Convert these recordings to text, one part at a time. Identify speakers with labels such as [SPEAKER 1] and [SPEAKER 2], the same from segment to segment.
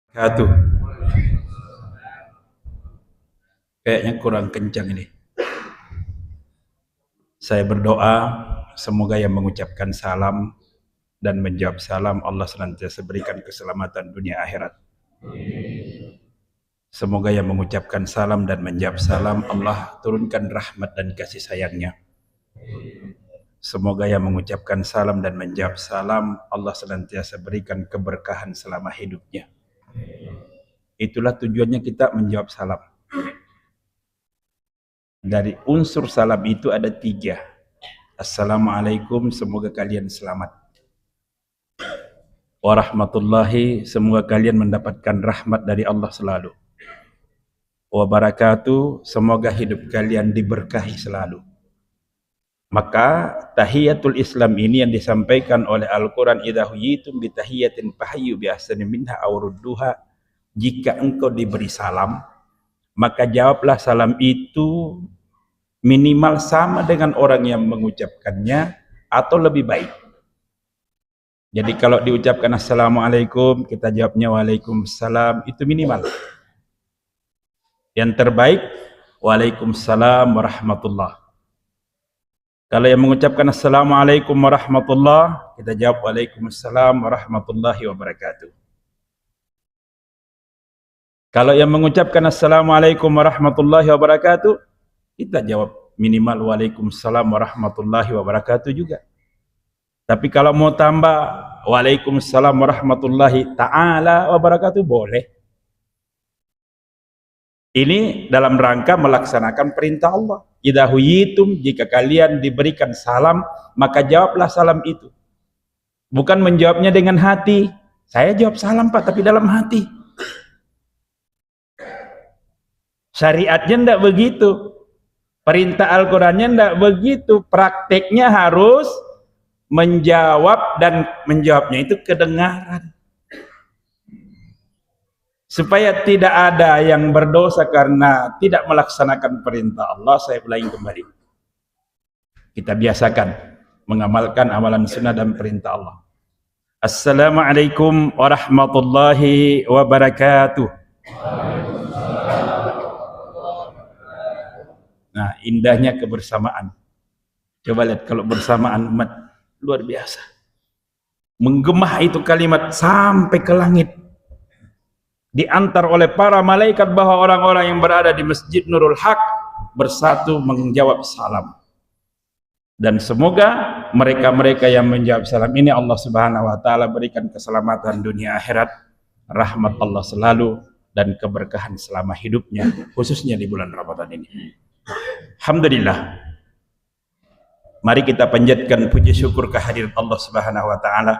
[SPEAKER 1] Wabarakatuh. Kayaknya kurang kencang ini. Saya berdoa semoga yang mengucapkan salam dan menjawab salam Allah senantiasa berikan keselamatan dunia akhirat. Semoga yang mengucapkan salam dan menjawab salam Allah turunkan rahmat dan kasih sayangnya. Semoga yang mengucapkan salam dan menjawab salam Allah senantiasa berikan keberkahan selama hidupnya. Itulah tujuannya kita menjawab salam. Dari unsur salam itu ada 3. Assalamualaikum, semoga kalian selamat. Warahmatullahi, semoga kalian mendapatkan rahmat dari Allah selalu. Wabarakatuh, semoga hidup kalian diberkahi selalu. Maka tahiyatul Islam ini yang disampaikan oleh Al-Quran, idza huyitum bi tahiyatin fahayyu bi ahsani minha aw rudduha. Jika engkau diberi salam, maka jawablah salam itu minimal sama dengan orang yang mengucapkannya atau lebih baik. Jadi kalau diucapkan assalamualaikum, kita jawabnya waalaikumsalam, itu minimal. Yang terbaik waalaikumsalam warahmatullah. Kalau yang mengucapkan assalamualaikum warahmatullah, kita jawab waalaikumsalam warahmatullahi wabarakatuh. Kalau yang mengucapkan assalamualaikum warahmatullahi wabarakatuh, kita jawab minimal waalaikumsalam warahmatullahi wabarakatuh juga. Tapi kalau mau tambah waalaikumsalam warahmatullahi ta'ala wabarakatuh, boleh. Ini dalam rangka melaksanakan perintah Allah. Idza huyitum, jika kalian diberikan salam, maka jawablah salam itu. Bukan menjawabnya dengan hati. Saya jawab salam Pak, tapi dalam hati. Syariatnya tidak begitu. Perintah Al-Qurannya tidak begitu. Prakteknya harus menjawab, dan menjawabnya itu kedengaran. Supaya tidak ada yang berdosa karena tidak melaksanakan perintah Allah. Saya ulangi kembali. Kita biasakan mengamalkan amalan sunnah dan perintah Allah. Assalamualaikum warahmatullahi wabarakatuh. Nah, indahnya kebersamaan. Coba lihat kalau bersamaan umat, luar biasa. Menggema itu kalimat sampai ke langit. Diantar oleh para malaikat bahwa orang-orang yang berada di Masjid Nurul Haq bersatu menjawab salam. Dan semoga mereka-mereka yang menjawab salam ini Allah Subhanahu wa taala berikan keselamatan dunia akhirat, rahmat Allah selalu dan keberkahan selama hidupnya, khususnya di bulan Ramadan ini. Alhamdulillah. Mari kita panjatkan puji syukur kehadirat Allah Subhanahu wa taala.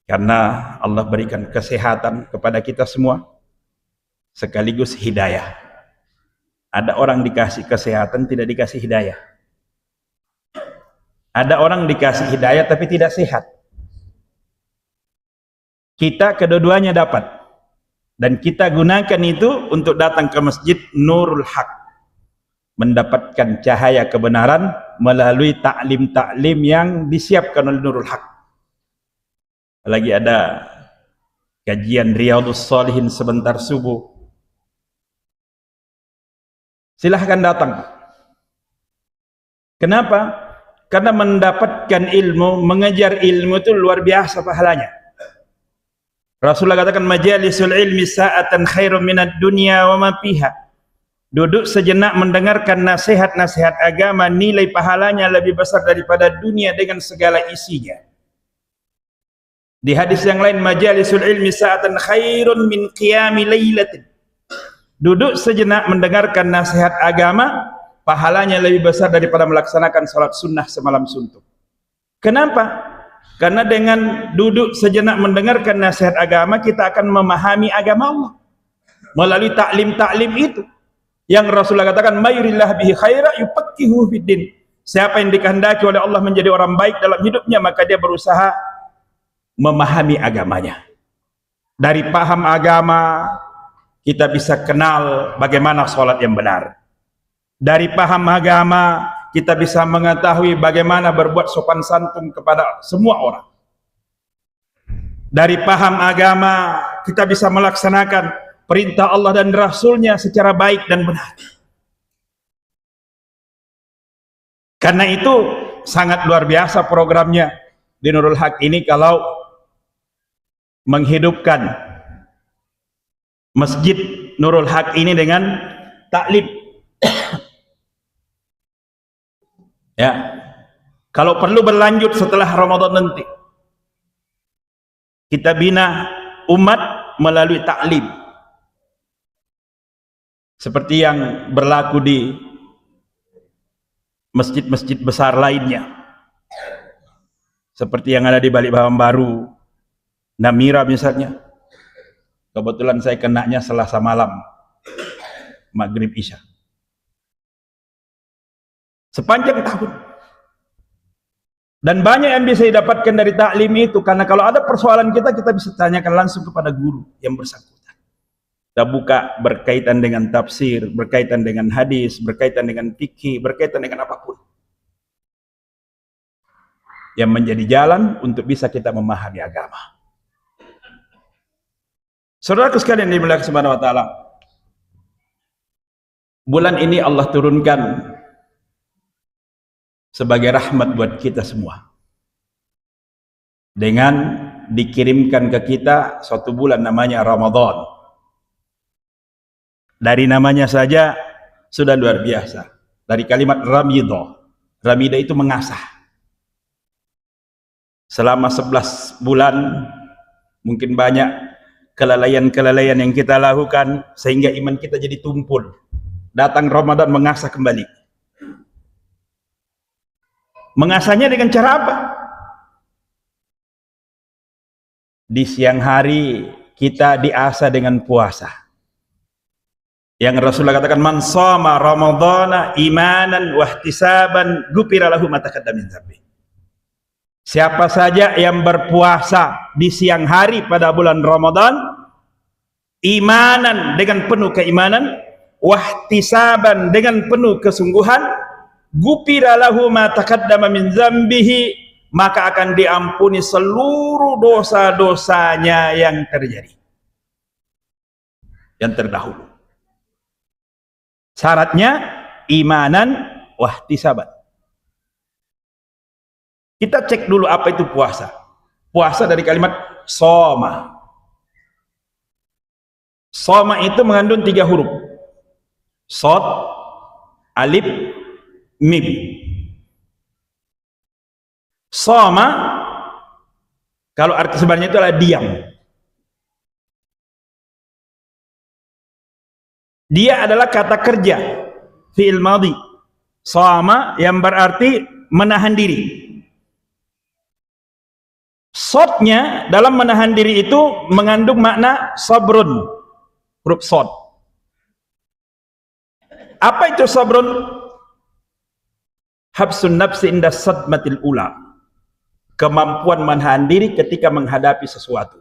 [SPEAKER 1] Karena Allah berikan kesehatan kepada kita semua, sekaligus hidayah. Ada orang dikasih kesehatan, tidak dikasih hidayah. Ada orang dikasih hidayah tapi tidak sehat. Kita kedua-duanya dapat. Dan kita gunakan itu untuk datang ke Masjid Nurul Haq. Mendapatkan cahaya kebenaran melalui taklim-taklim yang disiapkan oleh Nurul Haq. Lagi ada kajian Riyadhus Shalihin sebentar subuh. Silahkan datang. Kenapa? Karena mendapatkan ilmu, mengejar ilmu itu luar biasa pahalanya. Rasulullah katakan majalisul ilmi sa'atan khairum minad dunya wa ma fiha. Duduk sejenak mendengarkan nasihat-nasihat agama, nilai pahalanya lebih besar daripada dunia dengan segala isinya. Di hadis yang lain, majalisul ilmi sa'atan khairun min qiyami lailatin. Duduk sejenak mendengarkan nasihat agama, pahalanya lebih besar daripada melaksanakan salat sunnah semalam suntuk. Kenapa? Karena dengan duduk sejenak mendengarkan nasihat agama, kita akan memahami agama Allah melalui taklim-taklim itu. Yang Rasulullah katakan, mayurillah bihi khaira yufaqihuhu fiddin. Siapa yang dikehendaki oleh Allah menjadi orang baik dalam hidupnya, maka dia berusaha memahami agamanya. Dari paham agama kita bisa kenal bagaimana sholat yang benar. Dari paham agama kita bisa mengetahui bagaimana berbuat sopan santun kepada semua orang. Dari paham agama kita bisa melaksanakan perintah Allah dan Rasulnya secara baik dan benar. Karena itu sangat luar biasa programnya di Nurul Haq ini kalau menghidupkan Masjid Nurul Haq ini dengan taklim. Ya, kalau perlu berlanjut setelah Ramadan nanti, kita bina umat melalui taklim, seperti yang berlaku di masjid-masjid besar lainnya, seperti yang ada di Balikpapan Baru, Namira misalnya. Kebetulan saya kenanya Selasa malam, Maghrib Isya, sepanjang tahun. Dan banyak yang bisa didapatkan dari taklim itu, karena kalau ada persoalan kita bisa tanyakan langsung kepada guru yang bersangkutan. Kita buka berkaitan dengan tafsir, berkaitan dengan hadis, berkaitan dengan fikih, berkaitan dengan apapun yang menjadi jalan untuk bisa kita memahami agama. Saudaraku sekalian dimuliakan Subhanahu wa taala, bulan ini Allah turunkan sebagai rahmat buat kita semua, dengan dikirimkan ke kita suatu bulan namanya Ramadan. Dari namanya saja sudah luar biasa. Dari kalimat ramidah. Ramidah itu mengasah. Selama 11 bulan mungkin banyak kelalaian-kelalaian yang kita lakukan sehingga iman kita jadi tumpul. Datang Ramadan mengasah kembali. Mengasahnya dengan cara apa? Di siang hari kita diasah dengan puasa. Yang Rasulullah katakan, man shoma ramadhana imanan wahtisaban ghufira lahu ma taqaddama min dzambi. Siapa saja yang berpuasa di siang hari pada bulan Ramadan, imanan dengan penuh keimanan, wahtisaban dengan penuh kesungguhan, ghufira lahu ma taqaddama min dzambihi, maka akan diampuni seluruh dosa-dosanya yang terjadi, yang terdahulu. Syaratnya imanan wahtisaban. Kita cek dulu apa itu puasa. Puasa dari kalimat soma. Soma itu mengandung 3 huruf. Sod, alif, mim. Soma kalau arti sebenarnya itu adalah diam. Dia adalah kata kerja, fi'il madhi. Shoma yang berarti menahan diri. Sodnya dalam menahan diri itu mengandung makna sabrun, huruf sod. Apa itu sabrun? Habsun nafsi inda sadmatil ula. Kemampuan menahan diri ketika menghadapi sesuatu.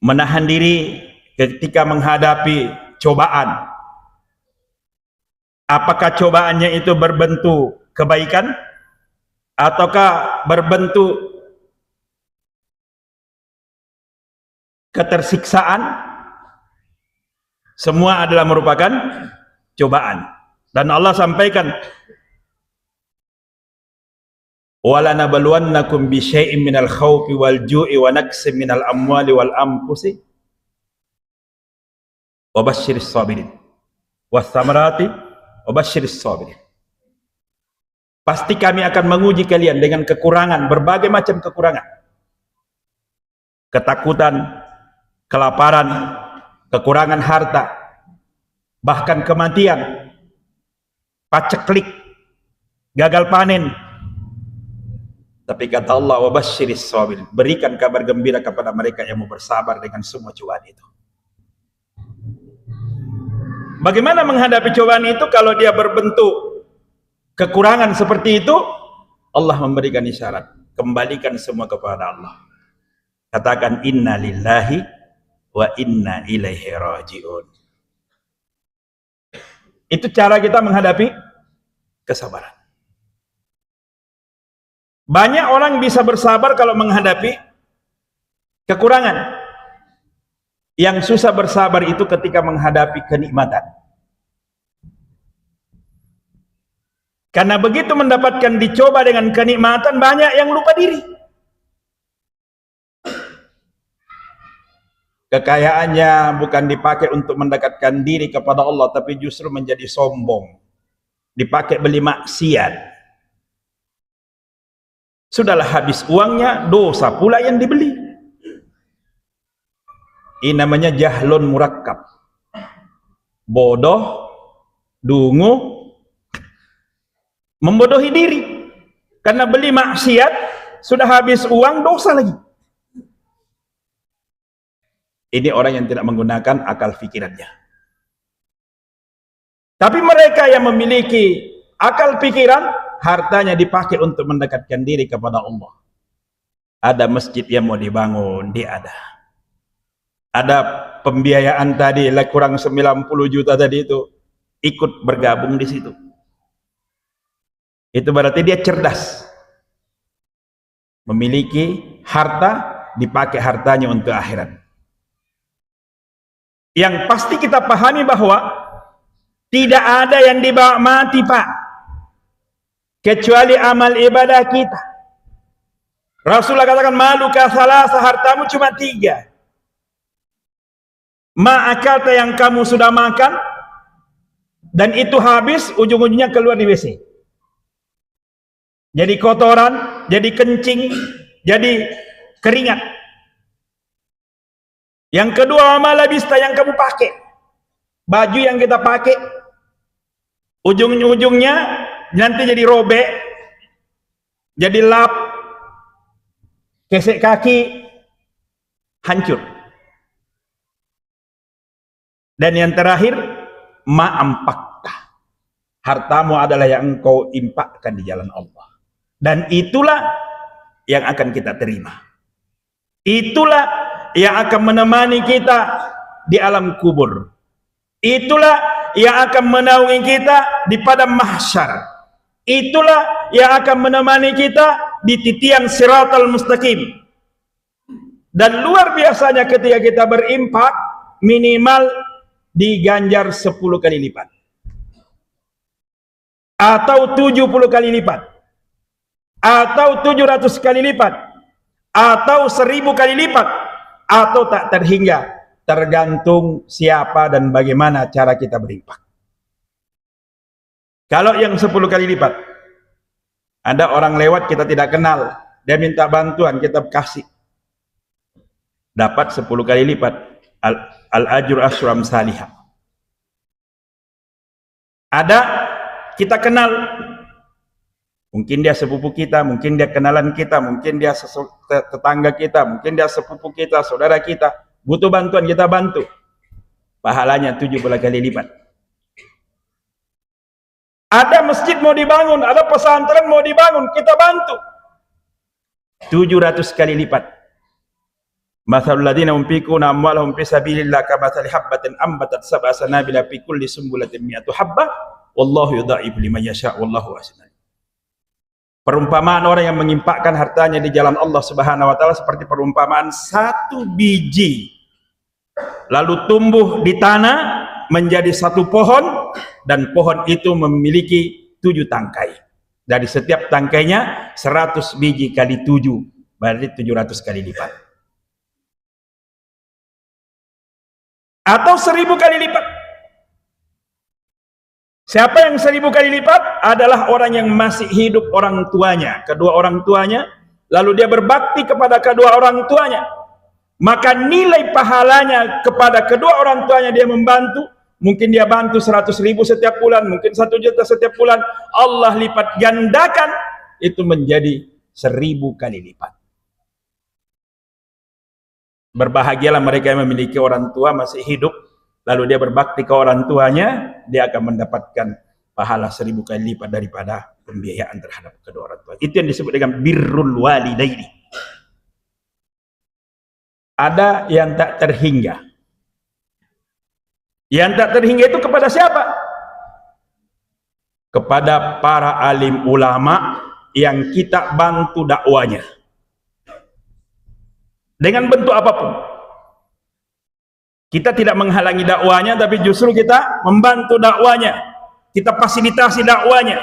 [SPEAKER 1] Menahan diri ketika menghadapi cobaan. Apakah cobaannya itu berbentuk kebaikan ataukah berbentuk ketersiksaan? Semua adalah merupakan cobaan. Dan Allah sampaikan, wala nabluwannakum bi syai'in minal khaufi wal ju'i wa naqsin minal amwali wal anfusi wa basyiris sabirin was samarati wa basyiris sabirin. Pasti kami akan menguji kalian dengan kekurangan, berbagai macam kekurangan. Ketakutan, kelaparan, kekurangan harta, bahkan kematian, paceklik, gagal panen. Tapi kata Allah, wabasyiris sabirin, berikan kabar gembira kepada mereka yang mau bersabar dengan semua cobaan itu. Bagaimana menghadapi cobaan itu kalau dia berbentuk kekurangan seperti itu? Allah memberikan isyarat, kembalikan semua kepada Allah. Katakan inna lillahi wa inna ilaihi raji'un. Itu cara kita menghadapi kesabaran. Banyak orang bisa bersabar kalau menghadapi kekurangan. Yang susah bersabar itu ketika menghadapi kenikmatan. Karena begitu mendapatkan dicoba dengan kenikmatan, banyak yang lupa diri. Kekayaannya bukan dipakai untuk mendekatkan diri kepada Allah, tapi justru menjadi sombong. Dipakai beli maksiat. Sudahlah habis uangnya, dosa pula yang dibeli. Ini namanya jahlun murakkab. Bodoh, dungu, membodohi diri. Karena beli maksiat, sudah habis uang, dosa lagi. Ini orang yang tidak menggunakan akal pikirannya. Tapi mereka yang memiliki akal pikiran, hartanya dipakai untuk mendekatkan diri kepada Allah. Ada masjid yang mau dibangun, dia ada. Ada pembiayaan tadi, kurang 90 juta tadi itu, ikut bergabung di situ. Itu berarti dia cerdas. Memiliki harta, dipakai hartanya untuk akhirat. Yang pasti kita pahami bahwa tidak ada yang dibawa mati, Pak, kecuali amal ibadah kita. Rasulullah katakan, maluka salasa, hartamu cuma 3. Ma'akalta, yang kamu sudah makan dan itu habis, ujung-ujungnya keluar di WC. Jadi kotoran, jadi kencing, jadi keringat. Yang kedua, malabista, yang kamu pakai. Baju yang kita pakai, ujung-ujungnya nanti jadi robek, jadi lap, kesek kaki, hancur. Dan yang terakhir, ma'ampakta, hartamu adalah yang engkau impakkan di jalan Allah. Dan itulah yang akan kita terima. Itulah yang akan menemani kita di alam kubur. Itulah yang akan menaungi kita di padang mahsyar. Itulah yang akan menemani kita di titian siratal mustaqim. Dan luar biasanya ketika kita berimpak, minimal diganjar 10 kali lipat atau 70 kali lipat atau 700 kali lipat atau 1000 kali lipat atau tak terhingga, tergantung siapa dan bagaimana cara kita berimpak. Kalau yang 10 kali lipat, ada orang lewat kita tidak kenal, dia minta bantuan, kita kasih, dapat 10 kali lipat. Al-ajur asram salihah. Ada kita kenal, mungkin dia sepupu kita, mungkin dia kenalan kita, mungkin dia tetangga kita, mungkin dia sepupu kita, saudara kita, butuh bantuan, kita bantu, pahalanya 70 kali lipat. Ada masjid mau dibangun, ada pesantren mau dibangun, kita bantu, 700 kali lipat. Mathalul ladzina yunfiquna amwalahum fi sabilillah kamathali habbatin ambatat sab'a sanabila fi kulli sumbulatin mi'atu habbah wallahu yudha'ifu liman yasha' wallahu wasi'un. Perumpamaan orang yang mengimpakkan hartanya di jalan Allah Subhanahu wa taala seperti perumpamaan 1 biji lalu tumbuh di tanah menjadi 1 pohon, dan pohon itu memiliki 7 tangkai. Dari setiap tangkainya 100 biji kali 7 berarti 700 kali lipat. Atau 1000 kali lipat. Siapa yang 1000 kali lipat? Adalah orang yang masih hidup orang tuanya, kedua orang tuanya, lalu dia berbakti kepada kedua orang tuanya. Maka nilai pahalanya kepada kedua orang tuanya dia membantu, mungkin dia bantu 100.000 setiap bulan, mungkin 1 juta setiap bulan, Allah lipat gandakan itu menjadi 1000 kali lipat. Berbahagialah mereka yang memiliki orang tua masih hidup, lalu dia berbakti ke orang tuanya, dia akan mendapatkan pahala 1000 kali lipat daripada pembiayaan terhadap kedua orang tua. Itu yang disebut dengan birrul walidaini. Ada yang tak terhingga. Yang tak terhingga itu kepada siapa? Kepada para alim ulama yang kita bantu dakwanya dengan bentuk apapun. Kita tidak menghalangi dakwanya, tapi justru kita membantu dakwanya, kita fasilitasi dakwanya.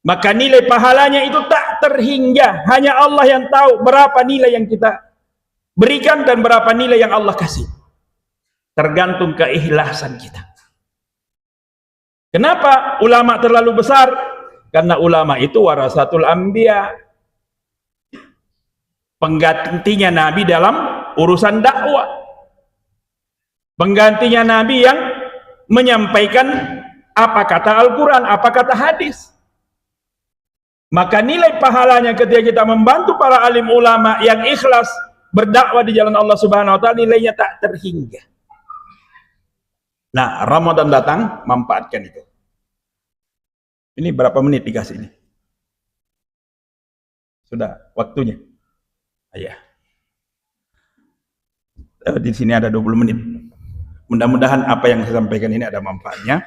[SPEAKER 1] Maka nilai pahalanya itu tak terhingga. Hanya Allah yang tahu berapa nilai yang kita berikan dan berapa nilai yang Allah kasih. Tergantung keikhlasan kita. Kenapa ulama terlalu besar? Karena ulama itu warasatul anbiya, penggantinya Nabi dalam urusan dakwah, penggantinya Nabi yang menyampaikan apa kata Al-Quran, apa kata hadis. Maka nilai pahalanya ketika kita membantu para alim ulama yang ikhlas berdakwah di jalan Allah Subhanahu wa taala, nilainya tak terhingga. Nah, Ramadan datang, manfaatkan itu. Ini berapa menit dikasih ini? Sudah waktunya. Ayah. Di sini ada 20 menit. Mudah-mudahan apa yang saya sampaikan ini ada manfaatnya.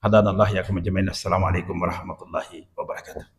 [SPEAKER 1] Hadanallah ya kumajamain. Assalamualaikum warahmatullahi wabarakatuh.